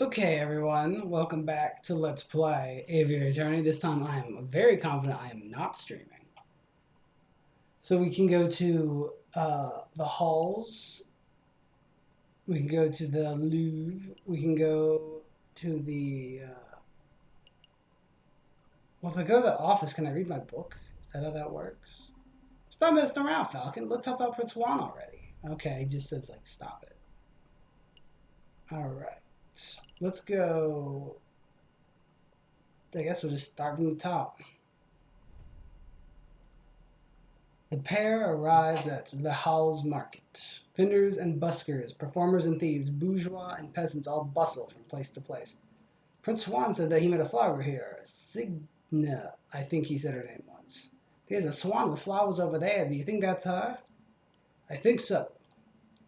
Okay, everyone, welcome back to Let's Play Aviary Attorney. This time I am very confident I am not streaming. So we can go to the halls, we can go to the Louvre, we can go to the. Well, if I go to the office, can I read my book? Is that how that works? Stop messing around, Falcon. Let's help out Prince Juan already. Okay, he just says, like, stop it. Alright. Let's go. I guess we'll just start from the top. The pair arrives at the Halles market. Vendors and buskers, performers and thieves, bourgeois and peasants all bustle from place to place. Prince Swan said that he met a flower here. Signa, I think he said her name once. There's a swan with flowers over there. Do you think that's her? I think so.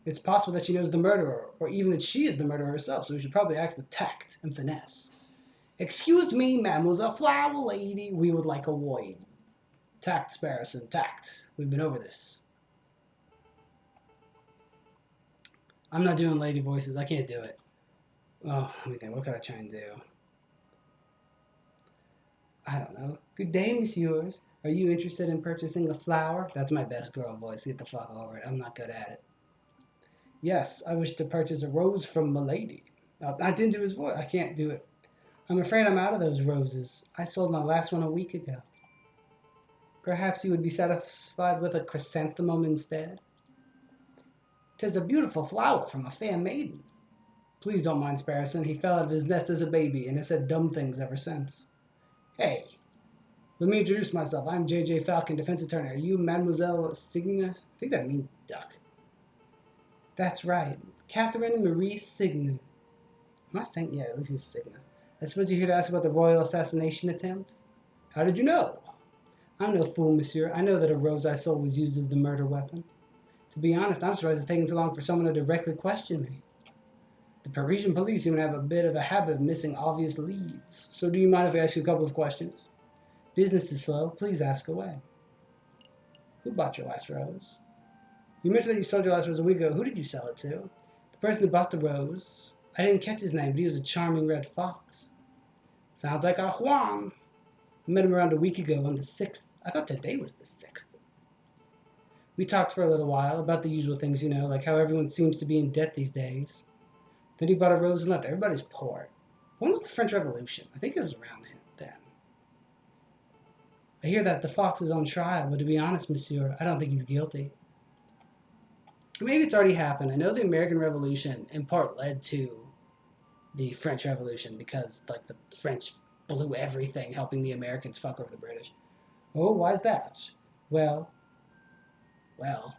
It's possible that she knows the murderer, or even that she is the murderer herself, so we should probably act with tact and finesse. Excuse me, mademoiselle flower lady, we would like a wine. Tact, Sparrowson, tact. We've been over this. I'm not doing lady voices. I can't do it. Oh, let me think. What could I try and do? I don't know. Good day, messieurs. Are you interested in purchasing a flower? That's my best girl voice. Get the fuck over it. I'm not good at it. Yes, I wish to purchase a rose from milady. I didn't do his voice. I can't do it. I'm afraid I'm out of those roses. I sold my last one a week ago. Perhaps you would be satisfied with a chrysanthemum instead? 'Tis a beautiful flower from a fair maiden. Please don't mind Sparrowson. He fell out of his nest as a baby and has said dumb things ever since. Hey, let me introduce myself. I'm J.J. Falcon, defense attorney. Are you Mademoiselle Signa? I think that means duck. That's right. Catherine Marie Signa. Am I saying? Yeah, at least it's Signa. I suppose you're here to ask about the royal assassination attempt? How did you know? I'm no fool, monsieur. I know that a rose I sold was used as the murder weapon. To be honest, I'm surprised it's taken so long for someone to directly question me. The Parisian police seem to have a bit of a habit of missing obvious leads. So do you mind if I ask you a couple of questions? Business is slow. Please ask away. Who bought your last rose? You mentioned that you sold your last rose a week ago. Who did you sell it to? The person who bought the rose. I didn't catch his name, but he was a charming red fox. Sounds like our Juan. I met him around a week ago on the 6th. I thought today was the 6th. We talked for a little while about the usual things, like how everyone seems to be in debt these days. Then he bought a rose and left. Everybody's poor. When was the French Revolution? I think it was around then. I hear that the fox is on trial, but to be honest, monsieur, I don't think he's guilty. Maybe it's already happened. I know the American Revolution in part led to the French Revolution because, like, the French blew everything, helping the Americans fuck over the British. Oh, why's that? Well, well.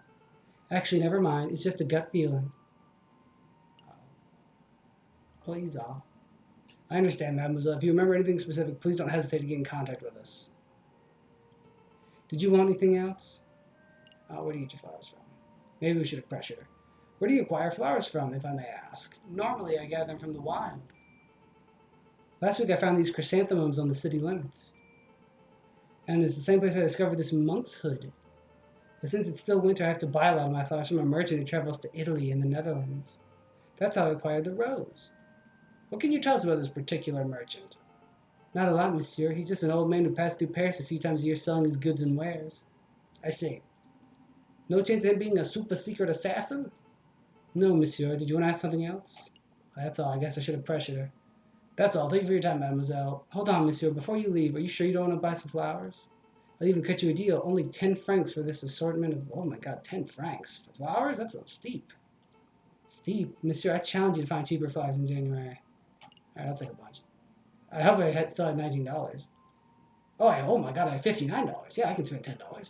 Actually, never mind. It's just a gut feeling. Please, all. I understand, mademoiselle. If you remember anything specific, please don't hesitate to get in contact with us. Did you want anything else? Where do you get your flowers from? Maybe we should have pressured her. Where do you acquire flowers from, if I may ask? Normally, I gather them from the wild. Last week, I found these chrysanthemums on the city limits. And it's the same place I discovered this monk's hood. But since it's still winter, I have to buy a lot of my flowers from a merchant who travels to Italy and the Netherlands. That's how I acquired the rose. What can you tell us about this particular merchant? Not a lot, monsieur. He's just an old man who passes through Paris a few times a year selling his goods and wares. I see. No chance of him being a super secret assassin? No, monsieur. Did you want to ask something else? That's all. I guess I should have pressured her. That's all. Thank you for your time, mademoiselle. Hold on, monsieur. Before you leave, are you sure you don't want to buy some flowers? I'll even cut you a deal. Only 10 francs for this assortment of... Oh my god, 10 francs. For flowers? That's a little steep. Steep? Monsieur, I challenge you to find cheaper flowers in January. Alright, I'll take a bunch. I hope I still had $19. Oh my god, I have $59. Yeah, I can spend $10.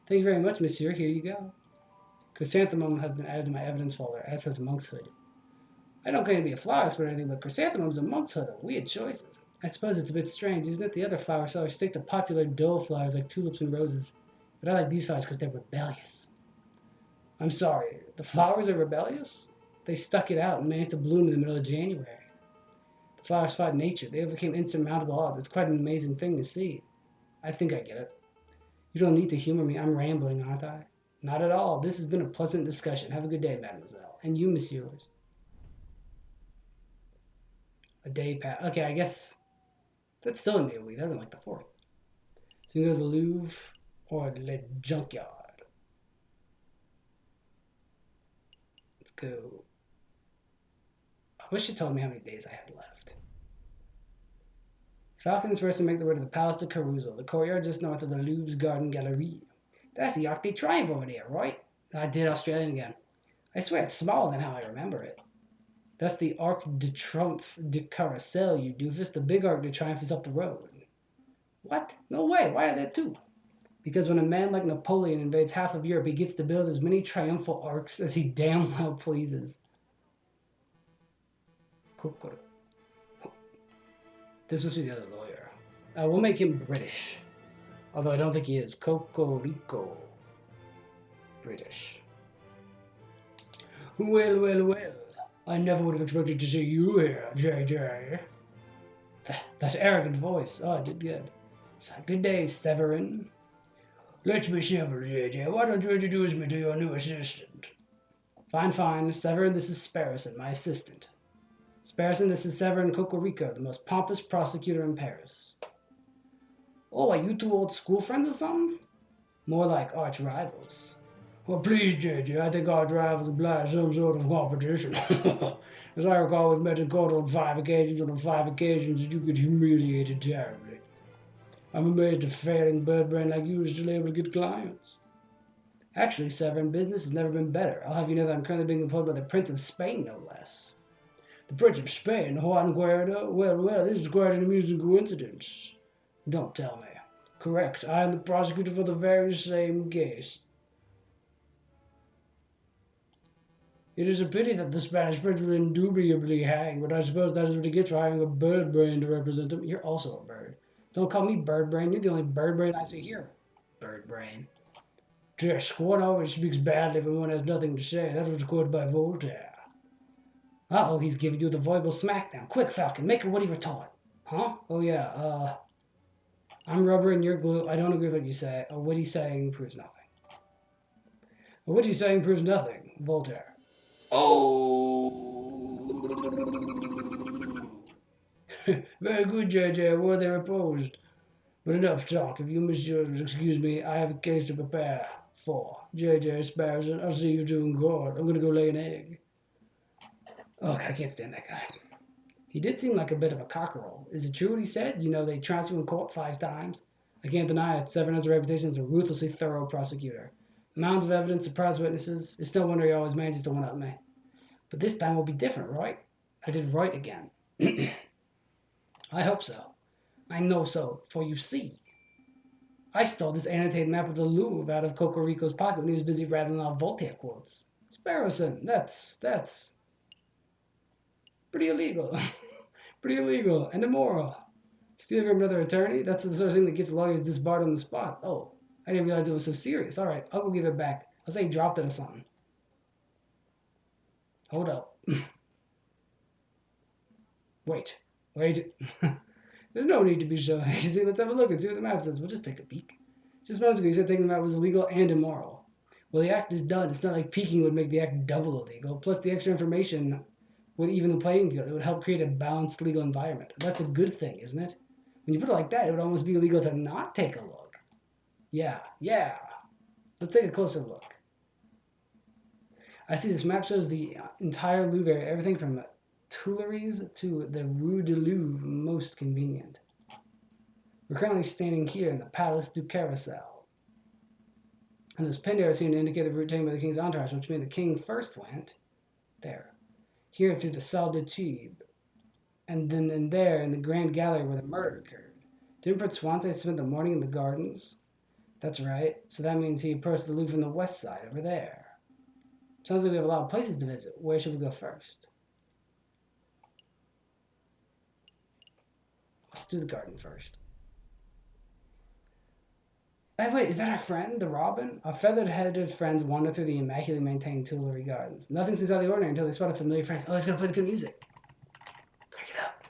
Thank you very much, monsieur. Here you go. Chrysanthemum has been added to my evidence folder, as has monk's hood. I don't claim to be a flower expert or anything, but chrysanthemums and monk's hood are weird choices. I suppose it's a bit strange, isn't it? The other flower sellers stick to popular dull flowers like tulips and roses. But I like these flowers because they're rebellious. I'm sorry, the flowers are rebellious? They stuck it out and managed to bloom in the middle of January. The flowers fought nature. They overcame insurmountable odds. It's quite an amazing thing to see. I think I get it. You don't need to humor me. I'm rambling, aren't I? Not at all. This has been a pleasant discussion. Have a good day, mademoiselle. And you, messieurs. A day pass. Okay, I guess that's still gonna be a week. That'd be like the 4th. So you can go to the Louvre or the Junkyard. Let's go. I wish you told me how many days I had left. Falcons first to make their way to the Palace de Caruso, the courtyard just north of the Louvre's Garden Gallery. That's the Arc de Triomphe over there, right? I did Australian again. I swear it's smaller than how I remember it. That's the Arc de Triomphe de Carousel, you doofus. The big Arc de Triomphe is up the road. What? No way. Why are there two? Because when a man like Napoleon invades half of Europe, he gets to build as many triumphal arcs as he damn well pleases. This must be the other lawyer. We'll make him British. Although I don't think he is. Cocorico. British. Well, well, well. I never would have expected to see you here, JJ. That arrogant voice. Oh, I did good. So, good day, Severin. Let's be simple, JJ. Why don't you introduce me to your new assistant? Fine, fine. Severin, this is Sparrowson, my assistant. Sparrowson, this is Severin Cocorico, the most pompous prosecutor in Paris. Oh, are you two old school friends or something? More like arch rivals. Well, please, JJ, I think arch rivals imply some sort of competition. As I recall, we've met in court on 5 occasions, and on 5 occasions you get humiliated terribly. I'm amazed a failing bird brain like you is still able to get clients. Actually, Severin, business has never been better. I'll have you know that I'm currently being employed by the Prince of Spain, no less. The Prince of Spain, Juan Guerrero? Well, this is quite an amusing coincidence. Don't tell me. Correct, I am the prosecutor for the very same case. It is a pity that the Spanish prince will indubitably hang, but I suppose that is what he gets for having a bird brain to represent him. You're also a bird. Don't call me bird brain. You're the only bird brain I see here. Bird brain. Yes, one always speaks badly when one has nothing to say. That was quoted by Voltaire. Uh-oh, he's giving you the verbal smackdown. Quick, Falcon, make a witty retort. Huh? Oh, yeah, I'm rubber and you're glue. I don't agree with what you say. A witty saying proves nothing. A witty saying proves nothing. Voltaire. Oh. Very good, JJ. Were they reposed? But enough talk. If you messieurs excuse me, I have a case to prepare for. JJ Sparrowson, I'll see you two in court. I'm going to go lay an egg. Oh, I can't stand that guy. He did seem like a bit of a cockerel. Is it true what he said? You know, they trounced you in court 5 times? I can't deny it. Severin has a reputation as a ruthlessly thorough prosecutor. Mounds of evidence, surprise witnesses. It's no wonder he always manages to one-up me. But this time will be different, right? I did right again. I hope so. I know so, for you see. I stole this annotated map of the Louvre out of Cocorico's pocket when he was busy rattling off Voltaire quotes. Sparrowson, that's pretty illegal. Pretty illegal and immoral. Stealing from another attorney? That's the sort of thing that gets lawyers disbarred on the spot. Oh, I didn't realize it was so serious. All right, I'll go give it back. I'll say he dropped it or something. Hold up. Wait. There's no need to be so hasty. Let's have a look and see what the map says. We'll just take a peek. Just moments ago, you said taking the map was illegal and immoral. Well, the act is done. It's not like peeking would make the act double illegal. Plus, the extra information would even the playing field. It would help create a balanced legal environment. That's a good thing, isn't it? When you put it like that, it would almost be illegal to not take a look. Yeah. Let's take a closer look. I see this map shows the entire Louvre area, everything from Tuileries to the Rue de Louvre, most convenient. We're currently standing here in the Palace du Carrousel. And this pinned arrow seemed to indicate the route taken by the king's entourage, which means the king first went there. Here through the Salle de Tube. And then in there in the Grand Gallery where the murder occurred. Didn't Prince Swansea spend the morning in the gardens? That's right. So that means he approached the Louvre from the west side, over there. Sounds like we have a lot of places to visit. Where should we go first? Let's do the garden first. Hey, wait, is that our friend, the robin? Our feathered-headed friends wander through the immaculately maintained Tuileries Gardens. Nothing seems out of the ordinary until they spot a familiar face. Oh, he's going to play the good music. Crank it up.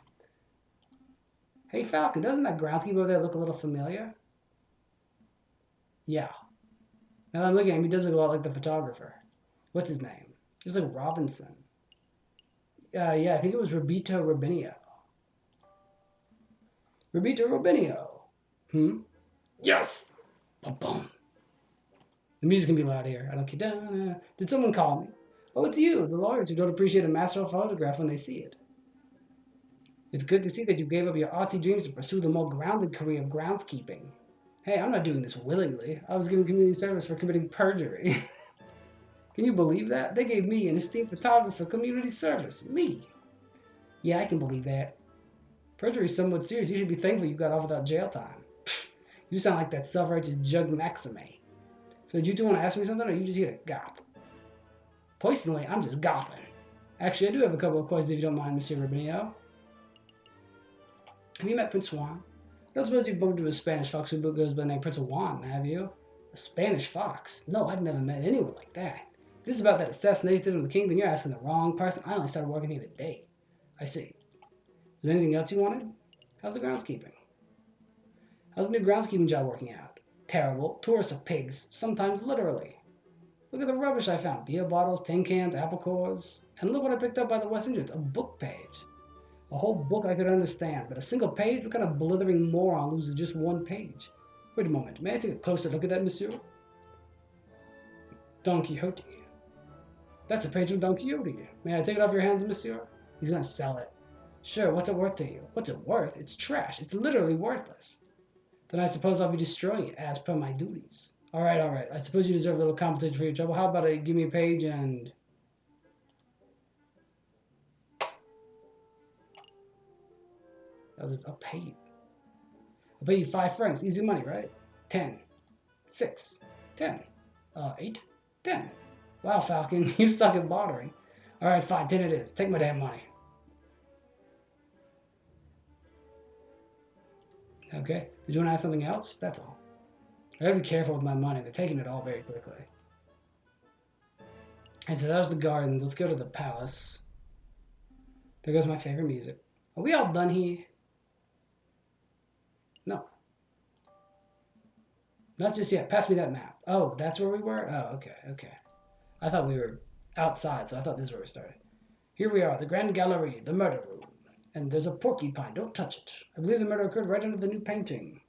Hey, Falcon, doesn't that groundskeeper over there look a little familiar? Yeah. Now that I'm looking at him, he does look a lot like the photographer. What's his name? It was like Robinson. Yeah, I think it was Roberto Robinho. Rubito Rubinio. Hmm? Yes! Boom. The music can be loud here. I don't care. Did someone call me? Oh, it's you, the lawyers who don't appreciate a masterful photograph when they see it. It's good to see that you gave up your artsy dreams to pursue the more grounded career of groundskeeping. Hey, I'm not doing this willingly. I was giving community service for committing perjury. Can you believe that? They gave me an esteemed photographer for community service. Me. Yeah, I can believe that. Perjury is somewhat serious. You should be thankful you got off without jail time. You sound like that self-righteous Jug Maxime. So did you two want to ask me something, or are you just here to gop? Personally, I'm just gopping. Actually, I do have a couple of questions if you don't mind, Monsieur Rubinio. Have you met Prince Juan? I don't suppose you've bumped into a Spanish fox who goes by the name Prince Juan, have you? A Spanish fox? No, I've never met anyone like that. If this is about that assassination of the king, then you're asking the wrong person. I only started working here today. I see. Is there anything else you wanted? How's the groundskeeping? How's the new groundskeeping job working out? Terrible. Tourists are pigs, sometimes literally. Look at the rubbish I found. Beer bottles, tin cans, apple cores. And look what I picked up by the West Indians. A book page. A whole book I could understand, but a single page? What kind of blithering moron loses just one page? Wait a moment. May I take a closer look at that, monsieur? Don Quixote. That's a page of Don Quixote. May I take it off your hands, monsieur? He's gonna sell it. Sure, what's it worth to you? What's it worth? It's trash. It's literally worthless. Then I suppose I'll be destroying it as per my duties. All right. I suppose you deserve a little compensation for your trouble. How about give me a page and... a page. I'll pay you 5 francs. Easy money, right? 10. 6. 10. 8. 10. Wow, Falcon, you suck at bartering. All right, fine. 10 it is. Take my damn money. Okay. Did you want to ask something else? That's all. I gotta be careful with my money. They're taking it all very quickly. And so that was the gardens. Let's go to the palace. There goes my favorite music. Are we all done here? No. Not just yet. Pass me that map. Oh, that's where we were? Oh, okay. I thought we were outside, so I thought this is where we started. Here we are, the Grand Gallery, the murder room. And there's a porcupine. Don't touch it. I believe the murder occurred right under the new painting.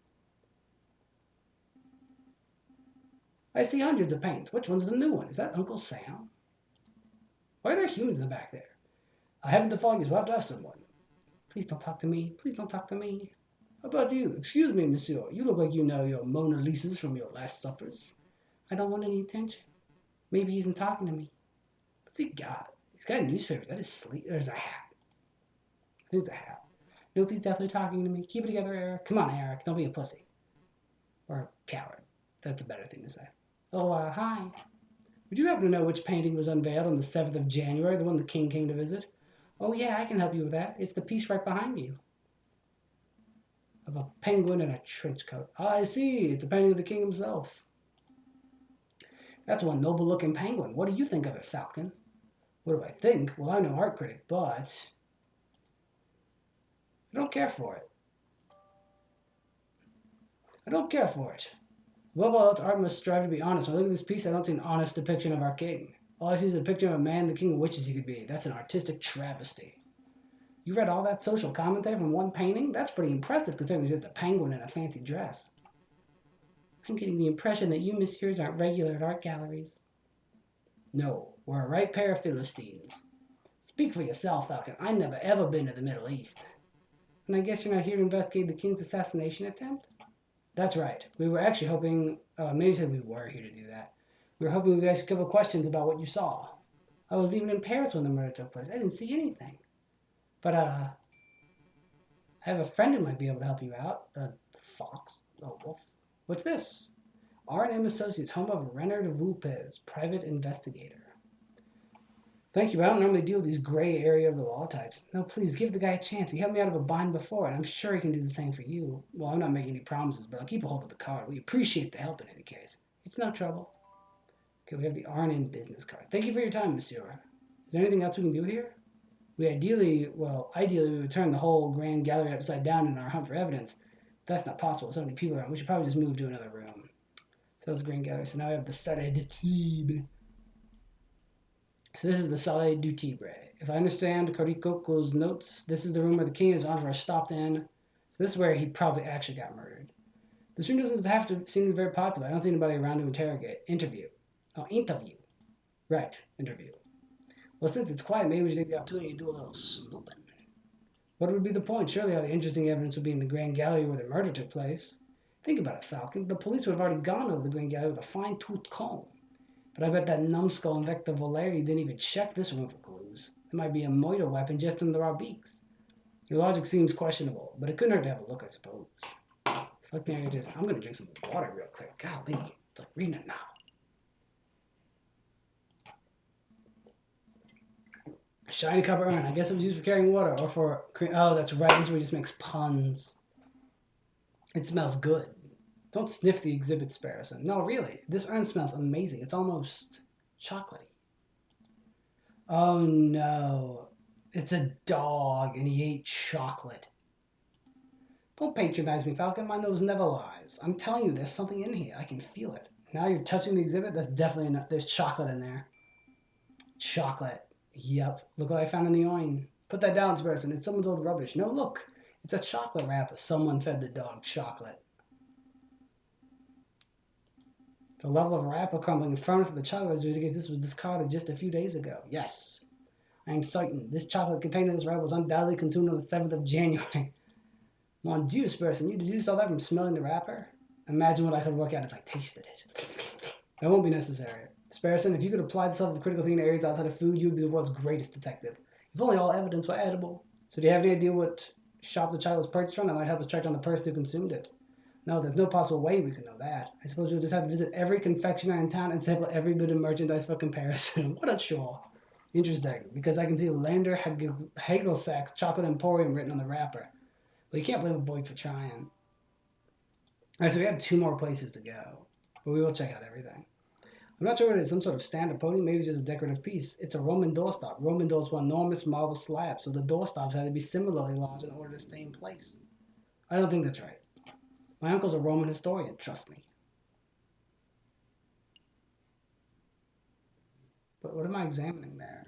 I see hundreds of paintings. Which one's the new one? Is that Uncle Sam? Why are there humans in the back there? I haven't the foggiest. We'll have to ask someone. Please don't talk to me. Please don't talk to me. How about you? Excuse me, monsieur. You look like you know your Mona Lisas from your last suppers. I don't want any attention. Maybe he isn't talking to me. What's he got? He's got newspapers. That is sleep. There's a hat. I think it's a hat. Nope, he's definitely talking to me. Keep it together, Eric. Come on, Eric. Don't be a pussy. Or a coward. That's a better thing to say. Oh, hi. Would you happen to know which painting was unveiled on the 7th of January, the one the king came to visit? Oh, yeah, I can help you with that. It's the piece right behind you. Of a penguin in a trench coat. Ah, I see. It's a painting of the king himself. That's one noble-looking penguin. What do you think of it, Falcon? What do I think? Well, I'm no art critic, but I don't care for it. Above all else, art must strive to be honest. When I look at this piece, I don't see an honest depiction of our king. All I see is a picture of a man the king wishes he could be. That's an artistic travesty. You read all that social commentary from one painting? That's pretty impressive considering it was just a penguin in a fancy dress. I'm getting the impression that you messieurs aren't regular at art galleries. No, we're a right pair of Philistines. Speak for yourself, Falcon. I've never ever been to the Middle East. And I guess you're not here to investigate the king's assassination attempt? That's right. We were actually hoping, maybe said we were here to do that. We were hoping you guys could give questions about what you saw. I was even in Paris when the murder took place. I didn't see anything. But, I have a friend who might be able to help you out. Fox? Oh, wolf. What's this? R&M Associates, home of Renner de Vulpes, private investigator. Thank you. I don't normally deal with these gray area of the law types. No, please, give the guy a chance. He helped me out of a bind before, and I'm sure he can do the same for you. Well, I'm not making any promises, but I'll keep a hold of the card. We appreciate the help in any case. It's no trouble. Okay, we have the R&M business card. Thank you for your time, monsieur. Is there anything else we can do here? We ideally we would turn the whole Grand Gallery upside down in our hunt for evidence. But that's not possible. So many people around. We should probably just move to another room. So that's the Grand Gallery. So now we have the Salle de Tibre. So this is the Salle du Tibre. If I understand Coricoco's notes, this is the room where the king and his entourage stopped in. So this is where he probably actually got murdered. This room doesn't have to seem very popular. I don't see anybody around to interrogate. Interview. Oh, interview. Right, interview. Well, since it's quiet, maybe we should take the opportunity to do a little snooping. What would be the point? Surely all the interesting evidence would be in the Grand Gallery where the murder took place. Think about it, Falcon. The police would have already gone over the Grand Gallery with a fine-toothed comb. But I bet that numbskull and Vector Valeri didn't even check this room for clues. There might be a murder weapon just under our beaks. Your logic seems questionable, but it couldn't hurt to have a look, I suppose. Select the area just. I'm gonna drink some water real quick. Golly, it's like reading a novel. Shiny copper urn. I guess it was used for carrying water or for. Oh, that's right. This is where he just makes puns. It smells good. Don't sniff the exhibit, Sparrowson. No, really. This urn smells amazing. It's almost chocolatey. Oh no. It's a dog and he ate chocolate. Don't patronize me, Falcon. My nose never lies. I'm telling you, there's something in here. I can feel it. Now you're touching the exhibit? That's definitely enough. There's chocolate in there. Chocolate. Yep. Look what I found in the oin. Put that down, Sparrowson. It's someone's old rubbish. No, look. It's a chocolate wrapper. Someone fed the dog chocolate. The level of wrapper crumbling in front of the chocolate indicates this was discarded just a few days ago. Yes. I am certain this chocolate contained in this wrapper was undoubtedly consumed on the 7th of January. Mon Dieu, Sparrowson, you deduced all that from smelling the wrapper? Imagine what I could work out if I tasted it. That won't be necessary. Sparrowson, if you could apply this level of critical thinking to areas outside of food, you would be the world's greatest detective. If only all evidence were edible. So do you have any idea what shop the child was purchased from? That might help us track down the person who consumed it. No, there's no possible way we could know that. I suppose we'll just have to visit every confectioner in town and sample every bit of merchandise for comparison. What a chore. Interesting, because I can see Lander Hagelsack's Chocolate Emporium written on the wrapper. But you can't blame a boy for trying. Alright, so we have 2 more places to go. But we will check out everything. I'm not sure what it is, some sort of standard podium, maybe just a decorative piece. It's a Roman doorstop. Roman doors were enormous marble slabs, so the doorstops had to be similarly large in order to stay in place. I don't think that's right. My uncle's a Roman historian, trust me. But what am I examining there?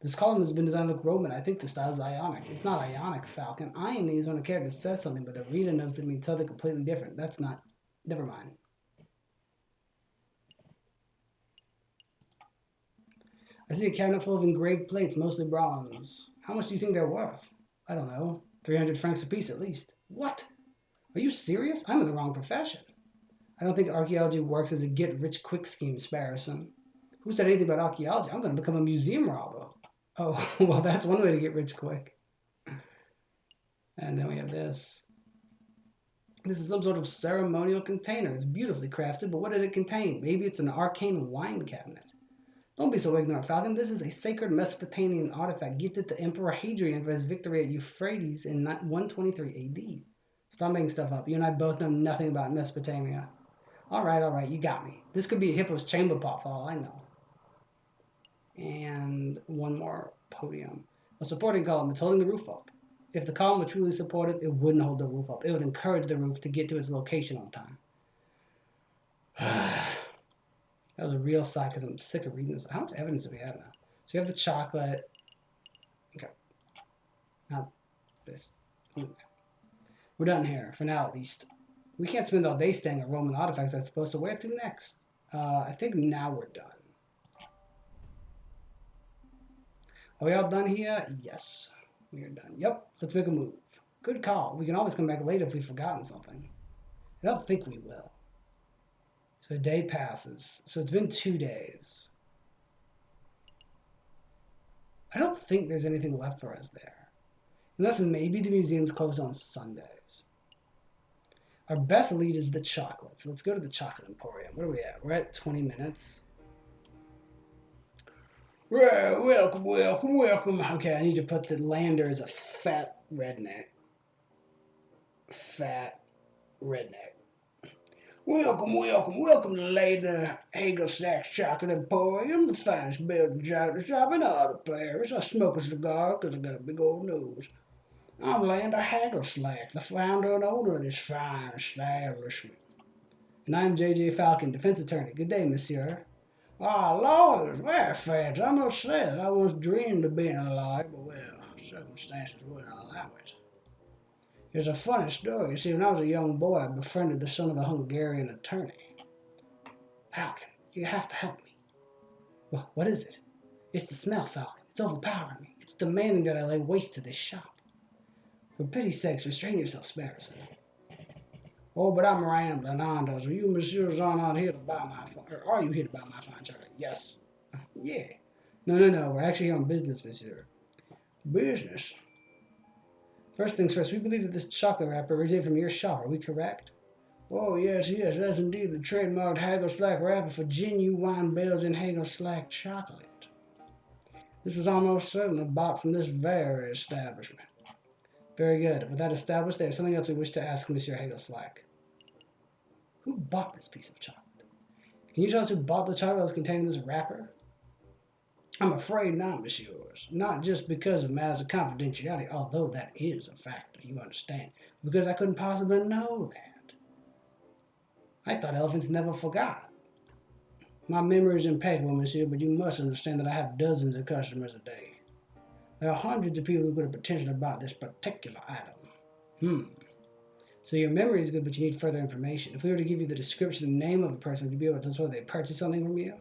This column has been designed to look Roman. I think the style is Ionic. It's not Ionic, Falcon. Iony is when a character says something, but the reader knows it means something completely different. That's not... Never mind. I see a cabinet full of engraved plates, mostly bronze. How much do you think they're worth? I don't know. 300 francs apiece at least. What? Are you serious? I'm in the wrong profession. I don't think archaeology works as a get-rich-quick scheme, Sparrowson. Who said anything about archaeology? I'm going to become a museum robber. Oh, well, that's one way to get rich quick. And then we have this. This is some sort of ceremonial container. It's beautifully crafted, but what did it contain? Maybe it's an arcane wine cabinet. Don't be so ignorant, Falcon. This is a sacred Mesopotamian artifact gifted to Emperor Hadrian for his victory at Euphrates in 123 AD. Stop making stuff up. You and I both know nothing about Mesopotamia. All right, you got me. This could be a hippo's chamber pot for all I know. And one more podium. A supporting column. It's holding the roof up. If the column were truly supported, it wouldn't hold the roof up. It would encourage the roof to get to its location on time. That was a real sigh because I'm sick of reading this. How much evidence do we have now? So you have the chocolate. Okay. Now this. We're done here, for now at least. We can't spend all day staying at Roman artifacts, I suppose, so where to next? I think now we're done. Are we all done here? Yes, we are done. Yep, let's make a move. Good call. We can always come back later if we've forgotten something. I don't think we will. So a day passes. So it's been 2 days. I don't think there's anything left for us there. Unless maybe the museum's closed on Sundays. Our best lead is the chocolate. So let's go to the Chocolate Emporium. Where are we at? We're at 20 minutes. Welcome. Okay, I need to put the Lander as a fat redneck. Fat redneck. Welcome to Lady Hagelsack's Chocolate Emporium, the finest building chocolate shop in all of Paris. I smoke a cigar because I got a big old nose. I'm Lander Hagelsack, the founder and owner of this fine establishment. And I'm J.J. Falcon, defense attorney. Good day, monsieur. Lawyers, very fancy. I must say that I once dreamed of being a lawyer, but well, circumstances wouldn't allow it. It's a funny story. You see, when I was a young boy, I befriended the son of a Hungarian attorney. Falcon, you have to help me. Well, what is it? It's the smell, Falcon. It's overpowering me. It's demanding that I lay waste to this shop. For pity's sake, restrain yourself, Sparrowson. Oh, but I'm rambling on, does. Are you messieurs are not here to buy my fine, or are you here to buy my fine chocolate? Yes. Yeah. No. We're actually here on business, monsieur. Business? First things first, we believe that this chocolate wrapper originated from your shop. Are we correct? Oh, yes. That's indeed the trademarked Hagelslack wrapper for genuine Belgian Hagelslack chocolate. This was almost certainly bought from this very establishment. Very good. With that established, there is something else we wish to ask Monsieur Hagelslack. Who bought this piece of chocolate? Can you tell us who bought the chocolate that was contained in this wrapper? I'm afraid not, messieurs. Not just because of matters of confidentiality, although that is a factor, you understand. Because I couldn't possibly know that. I thought elephants never forgot. My memory is impeccable, monsieur, but you must understand that I have dozens of customers a day. There are hundreds of people who could have potentially bought this particular item. So your memory is good, but you need further information. If we were to give you the description and name of a person, would you be able to tell us whether they purchased something from you?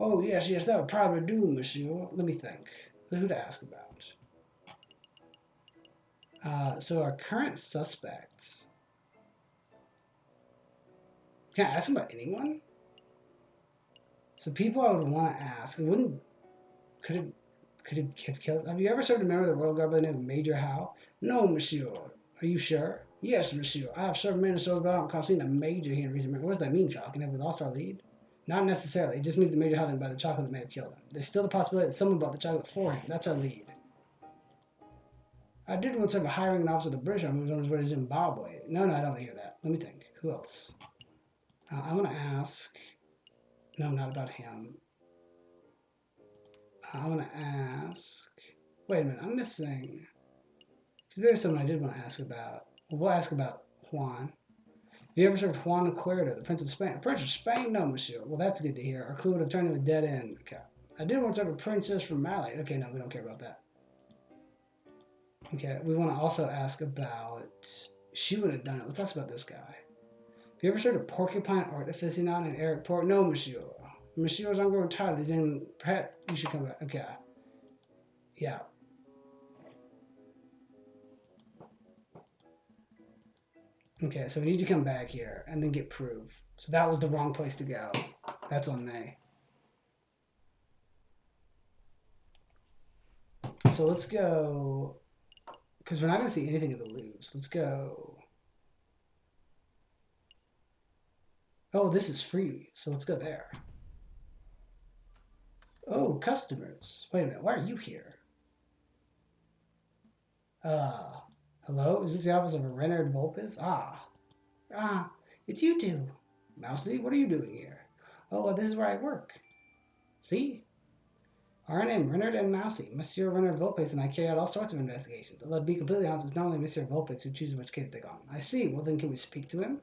Oh, yes, that would probably do, monsieur. Let me think. Who to ask about? So our current suspects. Can I ask them about anyone? So people I would want to ask. Could it have killed? Have you ever served a member of the Royal Guard by the name of Major Howe? No, monsieur. Are you sure? Yes, monsieur. I have served men and soldiers about and seen a major here in recent memory. What does that mean, Falcon? Have we lost our lead? Not necessarily. It just means the major held him by the chocolate that may have killed him. There's still the possibility that someone bought the chocolate for him. That's our lead. I did once have a hiring an officer of the British Army who was on his way to Zimbabwe. No, I don't want to hear that. Let me think. Who else? I'm going to ask... No, not about him. I'm going to ask... Wait a minute. I'm missing... Because there's someone I did want to ask about. We'll ask about Juan. Have you ever served Juan Acuerdo, the Prince of Spain? Prince of Spain? No, monsieur. Well, that's good to hear. Our clue would have turned into a dead end. Okay. I did want to serve a princess from Mali. Okay, no, we don't care about that. Okay, we want to also ask about... She would have done it. Let's ask about this guy. Have you ever served a porcupine artificinaut in Eric Port? No, monsieur. Messieurs, I'm growing tired of these, and perhaps you should come back. Okay. Yeah. Okay, so we need to come back here and then get proof. So that was the wrong place to go. That's on me. So let's go, because we're not going to see anything of the loose. Let's go. Oh, this is free, so let's go there. Oh, customers. Wait a minute, why are you here? Hello? Is this the office of Renard Vulpes? It's you two. Mousy, what are you doing here? Oh, well, this is where I work. See? Our name, Renard and Mousy. Monsieur Renard Vulpes and I carry out all sorts of investigations. Although, to be completely honest, it's not only Monsieur Vulpes who chooses which case to take on. I see. Well, then, can we speak to him?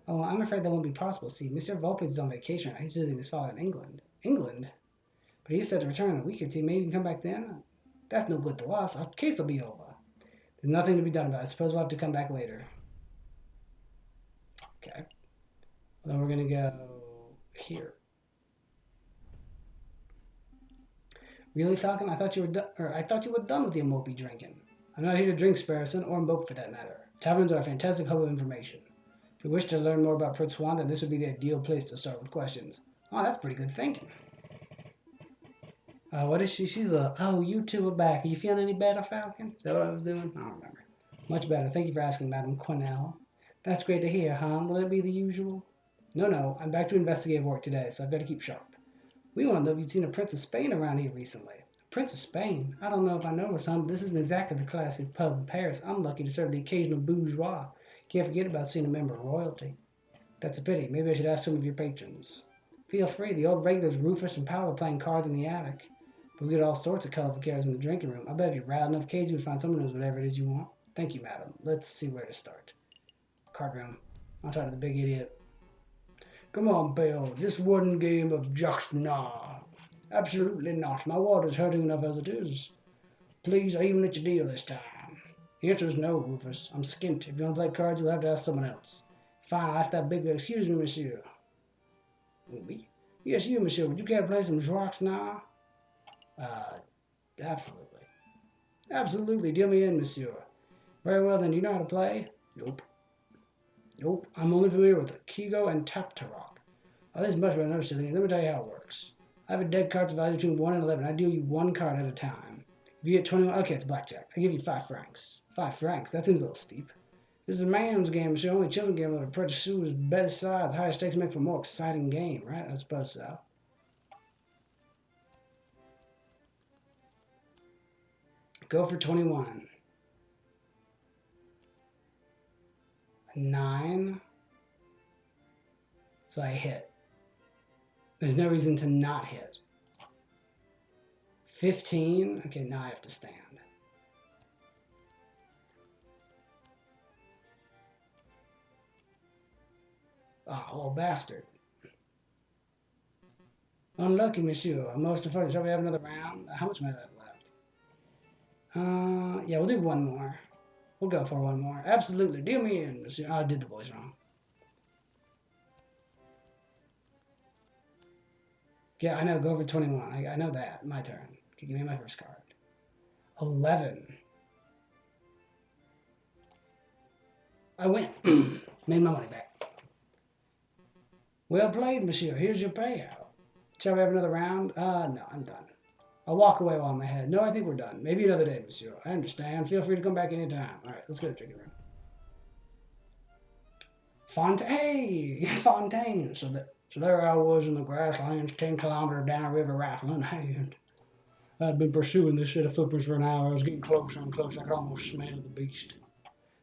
Oh, I'm afraid that won't be possible. See, Monsieur Vulpes is on vacation. He's visiting his father in England. England? But he said to return in a week or two. Maybe you can come back then? That's no good to us. Our case will be over. There's nothing to be done about it. I suppose we'll have to come back later. Okay. Well, then we're going to go here. Really, Falcon? I thought you were done with the mopey drinking. I'm not here to drink, Sparrowson, or mope for that matter. Taverns are a fantastic hub of information. If we wish to learn more about Prince Juan, then this would be the ideal place to start with questions. Oh, that's pretty good thinking. What is she? She's oh, you two are back. Are you feeling any better, Falcon? Is that what I was doing? I don't remember. Much better. Thank you for asking, Madam Quinnell. That's great to hear, huh? Will it be the usual? No. I'm back to investigative work today, so I've got to keep sharp. We want to know if you'd seen a Prince of Spain around here recently. Prince of Spain? I don't know if I know some, but this isn't exactly the classic pub in Paris. I'm lucky to serve the occasional bourgeois. Can't forget about seeing a member of royalty. That's a pity. Maybe I should ask some of your patrons. Feel free. The old regulars Rufus and Powell are playing cards in the attic. But we get all sorts of colorful characters in the drinking room. I bet if you riled enough kids, you would find someone who knows whatever it is you want. Thank you, madam. Let's see where to start. Card room. I'll talk to the big idiot. Come on, Bill. This one game of just nah. Absolutely not. My water's hurting enough as it is. Please, I'll even let you deal this time. The answer is no, Rufus. I'm skint. If you want to play cards, you'll have to ask someone else. Fine, I'll ask that big. Excuse me, monsieur. Me? Yes, you, monsieur. Would you care to play some jocks now? Absolutely. Absolutely. Deal me in, monsieur. Very well, then. Do you know how to play? Nope. Nope. I'm only familiar with Kigo and Taptarok. Oh, this is much better than silly. Let me tell you how it works. I have a deck card value between 1 and 11. I deal you one card at a time. If you get 21, okay, it's blackjack. I give you 5 francs. 5 francs? That seems a little steep. This is a man's game, monsieur. Only children game with a prejudice better sides. Higher stakes make for a more exciting game, right? I suppose so. Go for 21. 9. So I hit. There's no reason to not hit. 15. Okay, now I have to stand. Ah, oh, little bastard. Unlucky, monsieur. I'm most unfortunate. Shall we have another round? How much money do I have left? Yeah, we'll do one more. We'll go for one more. Absolutely. Deal me in, monsieur. Oh, I did the voice wrong. Yeah, I know. Go over 21. I know that. My turn. Okay, give me my first card. 11. I win. Made my money back. Well played, monsieur. Here's your payout. Shall we have another round? No, I'm done. I'll walk away while I'm ahead. No, I think we're done. Maybe another day, monsieur. I understand. Feel free to come back anytime. All right, let's go to the drinking room. Fontaine! Fontaine! So there I was in the grasslands, 10 kilometers downriver, rifle in hand. I'd been pursuing this set of footprints for an hour. I was getting closer and closer. I could almost smell the beast.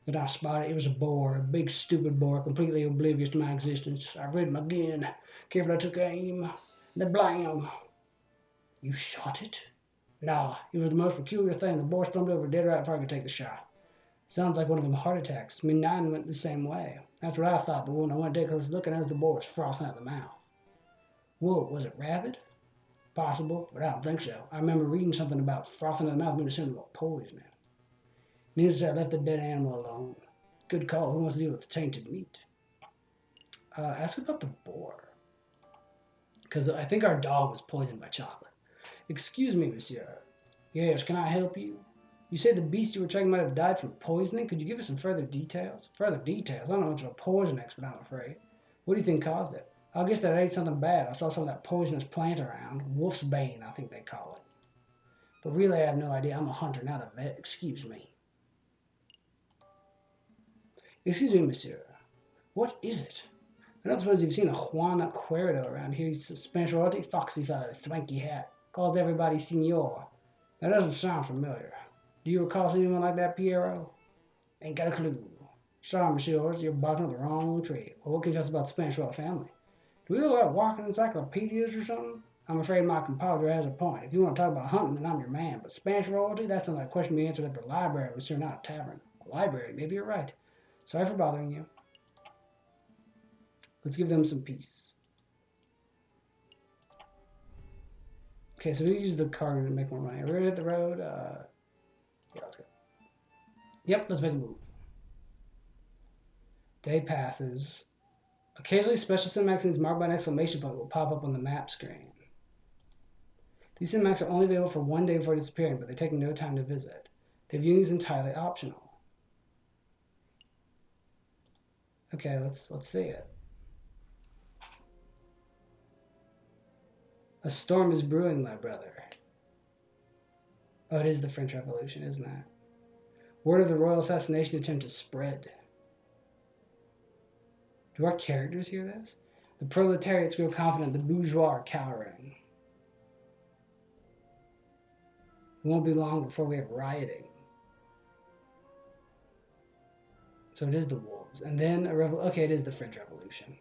Then I spotted it was a boar, a big stupid boar, completely oblivious to my existence. I read him again. Carefully I took aim. Then blam! You shot it? Nah, it was the most peculiar thing. The boar slumped over dead right before I could take the shot. Sounds like one of them heart attacks. Me 9 went the same way. That's what I thought, but when I went to take a closer look, I noticed the boar was frothing at the mouth. Whoa, was it rabid? Possible, but I don't think so. I remember reading something about frothing at the mouth being a symptom of poisoning. Needless to say, I left the dead animal alone. Good call. Who wants to deal with the tainted meat? Ask about the boar. Because I think our dog was poisoned by chocolate. Excuse me, monsieur. Yes, can I help you? You said the beast you were tracking might have died from poisoning. Could you give us some further details? Further details? I don't know much of a poison expert, I'm afraid. What do you think caused it? I guess that I ate something bad. I saw some of that poisonous plant around. Wolf's bane, I think they call it. But really, I have no idea. I'm a hunter, not a vet. Excuse me. Excuse me, monsieur. What is it? I don't suppose you've seen a Juan Cuerdo around here. He's Spanish royalty, foxy fellow, swanky hat. Calls everybody senor. That doesn't sound familiar. Do you recall seeing anyone like that, Piero? Ain't got a clue. Sorry, monsieur, you're barking up the wrong tree. Well, what can you tell us about the Spanish royal family? Do we look like walking encyclopedias or something? I'm afraid my compadre has a point. If you want to talk about hunting, then I'm your man. But Spanish royalty, that's not a question to be answered at the library, monsieur, not a tavern. A library, maybe you're right. Sorry for bothering you. Let's give them some peace. Okay, so we use the cargo to make more money. Are we ready to hit the road? Yeah, let's go. Yep, let's make a move. Day passes. Occasionally, special cinematics scenes marked by an exclamation point will pop up on the map screen. These cinematics are only available for one day before disappearing, but they take no time to visit. Their viewing is entirely optional. Okay, let's see it. A storm is brewing, my brother. Oh, it is the French Revolution, isn't it? Word of the royal assassination attempt is spread. Do our characters hear this? The proletariats grow confident, the bourgeois are cowering. It won't be long before we have rioting. So it is the wolves. And then okay, it is the French Revolution.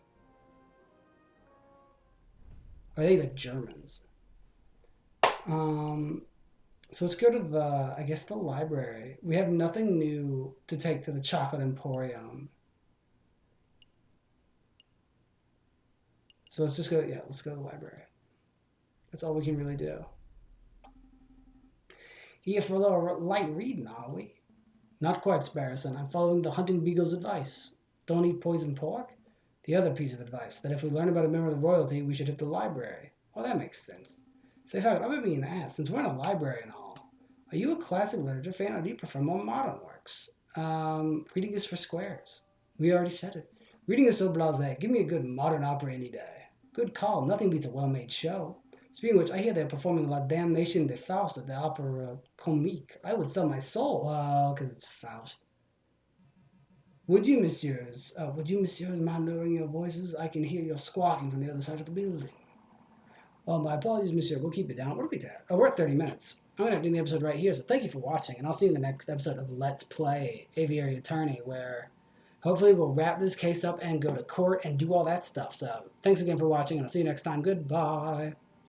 Or are they the Germans? So let's go to the, I guess, the library. We have nothing new to take to the Chocolate Emporium. So let's just go, yeah, let's go to the library. That's all we can really do. Here for a little light reading, are we? Not quite, Sparrowson. I'm following the hunting beagle's advice. Don't eat poisoned pork? The other piece of advice, that if we learn about a member of the royalty, we should hit the library. Well, that makes sense. Say, Falcon, I've been being asked, since we're in a library and all, are you a classic literature fan or do you prefer more modern works? Reading is for squares. We already said it. Reading is so blasé. Give me a good modern opera any day. Good call. Nothing beats a well-made show. Speaking of which, I hear they're performing La Damnation de Faust at the Opera Comique. I would sell my soul, because it's Faust. Would you, messieurs, mind lowering your voices? I can hear your squawking from the other side of the building. Oh, my apologies, monsieur. We'll keep it down. What are we at? Oh, we're at 30 minutes. I'm going to end the episode right here, so thank you for watching, and I'll see you in the next episode of Let's Play Aviary Attorney, where hopefully we'll wrap this case up and go to court and do all that stuff. So thanks again for watching, and I'll see you next time. Goodbye.